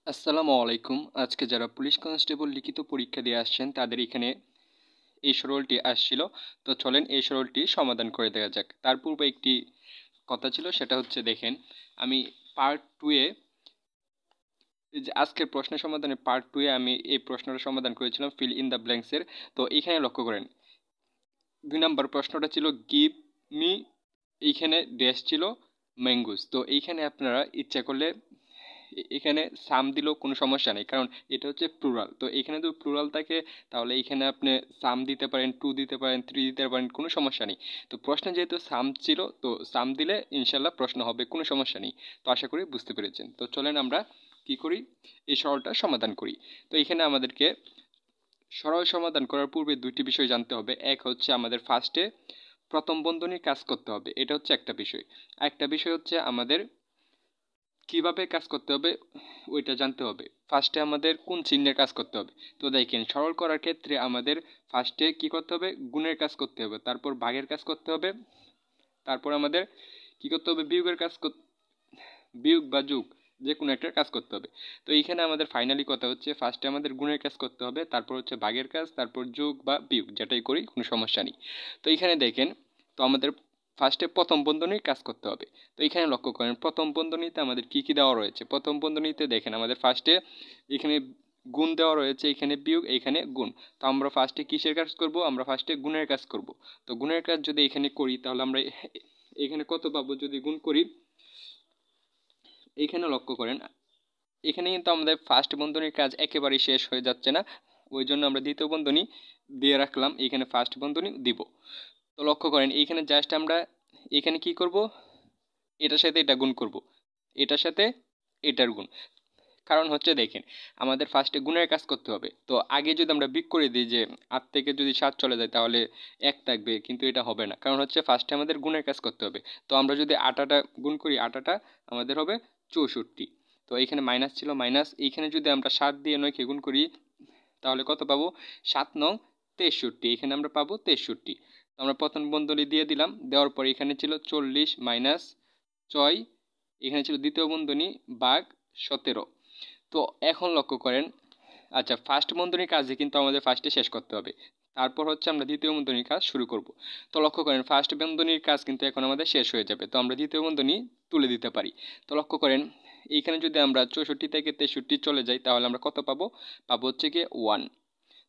আসসালামু আলাইকুম। আজকে যারা পুলিশ কনস্টেবল লিখিত পরীক্ষা দিয়ে আসছেন তাদের এখানে এই সরলটি আসছিল। তো চলেন এই সরলটি সমাধান করে দেখা যাক। তার পূর্বে একটি কথা ছিল, সেটা হচ্ছে দেখেন, আমি পার্ট 2 এ যে আজকের প্রশ্ন সমাধানের পার্ট 2 এ আমি এই প্রশ্নটা সমাধান করেছিলাম ফিল ইন দ্য ব্ল্যাঙ্কসের। তো এখানে লক্ষ্য করেন 2 নম্বর প্রশ্নটা ছিল গিভ মি, এইখানে ড্যাশ ছিল ম্যাঙ্গোস। তো এইখানে আপনারা ইচ্ছা করলে এখানে সাম দিলেও কোনো সমস্যা নেই, কারণ এটা হচ্ছে প্লুরাল। তো এখানে যদি প্লুরাল থাকে তাহলে এখানে আপনি সাম দিতে পারেন, 2 দিতে পারেন, 3 দিতে পারেন, কোনো সমস্যা নেই। তো প্রশ্ন যেহেতু সাম ছিল, তো সাম দিলে ইনশাল্লাহ প্রশ্ন হবে, কোনো সমস্যা নেই। তো আশা করি বুঝতে পেরেছেন। তো চলেন আমরা কি করি, এই সরলটা সমাধান করি। তো এখানে আমাদেরকে সরল সমাধান করার পূর্বে দুইটি বিষয় জানতে হবে। এক হচ্ছে আমাদের ফার্স্টে প্রথম বন্ধনীর কাজ করতে হবে, এটা হচ্ছে একটা বিষয়। একটা বিষয় হচ্ছে আমাদের কিভাবে কাজ করতে হবে ওইটা জানতে হবে। ফার্স্টে আমাদের কোন চিহ্নের কাজ করতে হবে। তো দেখেন, সরল করার ক্ষেত্রে আমাদের ফার্স্টে কি করতে হবে, গুণের কাজ করতে হবে, তারপর ভাগের কাজ করতে হবে, তারপর আমাদের কি করতে হবে, বিয়োগের কাজ, বিয়োগ বা যোগ যে কোনো একটা কাজ করতে হবে। তো এইখানে আমাদের ফাইনালি কথা হচ্ছে ফার্স্টে আমাদের গুণের কাজ করতে হবে, তারপর হচ্ছে ভাগের কাজ, তারপর যোগ বা বিয়োগ, যেটাই করি কোনো সমস্যা নেই। তো এইখানে দেখেন, তো আমাদের ফার্স্টে প্রথম বন্ধনীর কাজ করতে হবে। তো এখানে লক্ষ্য করেন প্রথম বন্ধনীতে আমাদের কি কি দেওয়া রয়েছে। প্রথম বন্ধনীতে দেখেন আমাদের ফার্স্টে এখানে গুণ দেওয়া রয়েছে, এখানে বিয়োগ, এখানে গুণ। তো আমরা ফার্স্টে কিসের কাজ করব, আমরা ফার্স্টে গুণের কাজ করব। তো গুণের কাজ যদি এখানে করি তাহলে আমরা এখানে কত পাবো, যদি গুণ করি এখানে লক্ষ্য করেন, এখানে কিন্তু আমাদের ফার্স্ট বন্ধনীর কাজ একেবারেই শেষ হয়ে যাচ্ছে না, ওই জন্য আমরা দ্বিতীয় বন্ধনী দিয়ে রাখলাম, এখানে ফার্স্ট বন্ধনী দিব। তো লক্ষ্য করেন এইখানে জাস্ট আমরা এখানে কি করব, এটার সাথে এটা গুণ করব, এটার সাথে এটার গুণ। কারণ হচ্ছে দেখেন, আমাদের ফার্স্টে গুণের কাজ করতে হবে। তো আগে যদি আমরা বিয়োগ করে দিই যে 8 থেকে যদি 7 চলে যায় তাহলে 1 থাকবে, কিন্তু এটা হবে না, কারণ হচ্ছে ফার্স্টে আমাদের গুণের কাজ করতে হবে। তো আমরা যদি 8টা গুণ করি, 8টা আমাদের হবে 64। তো এইখানে মাইনাস ছিল, মাইনাস, এইখানে যদি আমরা 7 দিয়ে 9কে গুণ করি তাহলে কত পাবো, 7 9 63, এখানে আমরা পাবো 63। তো আমরা প্রথম বন্ধনী দিয়ে দিলাম, দেওয়ার পর এখানে ছিল 40 মাইনাস 6, এখানে ছিল দ্বিতীয় বন্ধনী ভাগ 17। তো এখন লক্ষ্য করেন, আচ্ছা ফার্স্ট বন্ধনীর কাজে কিন্তু আমাদের ফার্স্টে শেষ করতে হবে, তারপর হচ্ছে আমরা দ্বিতীয় বন্ধনীর কাজ শুরু করব। তো লক্ষ্য করেন ফার্স্ট বন্ধনীর কাজ কিন্তু এখন আমাদের শেষ হয়ে যাবে, তো আমরা দ্বিতীয় বন্ধনী তুলে দিতে পারি। তো লক্ষ্য করেন এইখানে যদি আমরা 64 থেকে 63 চলে যাই তাহলে আমরা কত পাবো, পাবো হচ্ছে গিয়ে 1।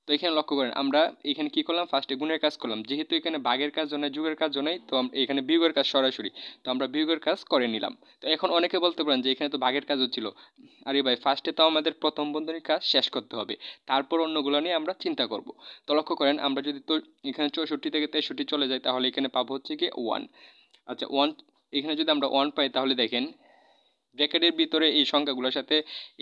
তো এখানে লক্ষ্য করেন আমরা এখানে কি করলাম, ফার্স্টে গুণের কাজ করলাম, যেহেতু এখানে ভাগের কাজ নাই, যুগের কাজ নাই, তো এখানে বিয়োগের কাজ সরাসরি, তো আমরা বিয়োগের কাজ করে নিলাম। তো এখন অনেকে বলতে পারেন যে এখানে তো ভাগের কাজ হচ্ছিল, আরে ভাই ফার্স্টে তো আমাদের প্রথম বন্ধনীর কাজ শেষ করতে হবে, তারপর অন্যগুলো নিয়ে আমরা চিন্তা করব। তো লক্ষ্য করেন আমরা যদি তো এখানে 64 থেকে 63 চলে যাই তাহলে এখানে পাবো হচ্ছে গিয়ে 1। আচ্ছা 1, এখানে যদি আমরা 1 পাই তাহলে দেখেন ব্র্যাকেটের ভিতরে এই সংখ্যাগুলোর সাথে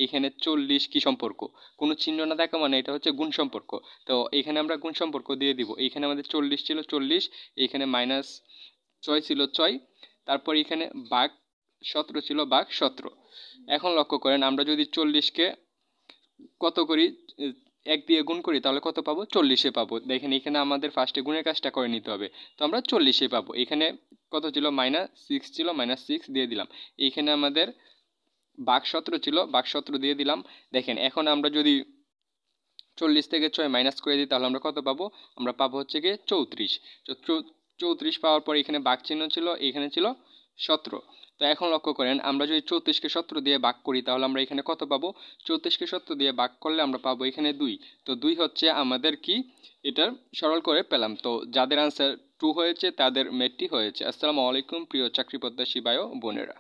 এখানে 40 কি সম্পর্ক, কোনো চিহ্ন না থাকা মানে এটা হচ্ছে গুণ সম্পর্ক। তো এখানে আমরা গুণ সম্পর্ক দিয়ে দিব, এখানে আমাদের 40 ছিল 40, এখানে মাইনাস 6 ছিল 6, তারপর এখানে ভাগ 17 ছিল, ভাগ 17। এখন লক্ষ্য করেন আমরা যদি 40কে কত করি, 1 দিয়ে গুণ করি তাহলে কত পাবো, 40-এ পাবো। দেখেন এখানে আমাদের ফার্স্টে গুণের কাজটা করে নিতে হবে, তো আমরা 40-এ পাবো। এখানে কত ছিল, -6 ছিল, -6 দিয়ে দিলাম। এইখানে আমাদের ভাগ 17 ছিল, ভাগ 17 দিয়ে দিলাম। দেখেন এখন আমরা যদি 40 থেকে 6 মাইনাস করে দিই তাহলে আমরা কত পাবো, আমরা পাবো হচ্ছে গিয়ে 34। তো 34 পাওয়ার পর এখানে ভাগ চিহ্ন ছিল, এখানে ছিল 17। তো এখন লক্ষ্য করেন আমরা যদি 34কে 17 দিয়ে ভাগ করি তাহলে আমরা এখানে কত পাবো, 34কে 17 দিয়ে ভাগ করলে আমরা পাবো এখানে 2। তো 2 হচ্ছে আমাদের কি, এটার সরল করে পেলাম। তো যাদের আনসার 2 হয়েছে তাদের মেটটি হয়েছে। আসসালামু আলাইকুম প্রিয় চাকরি প্রত্যাশী ভাই ও বোনেরা।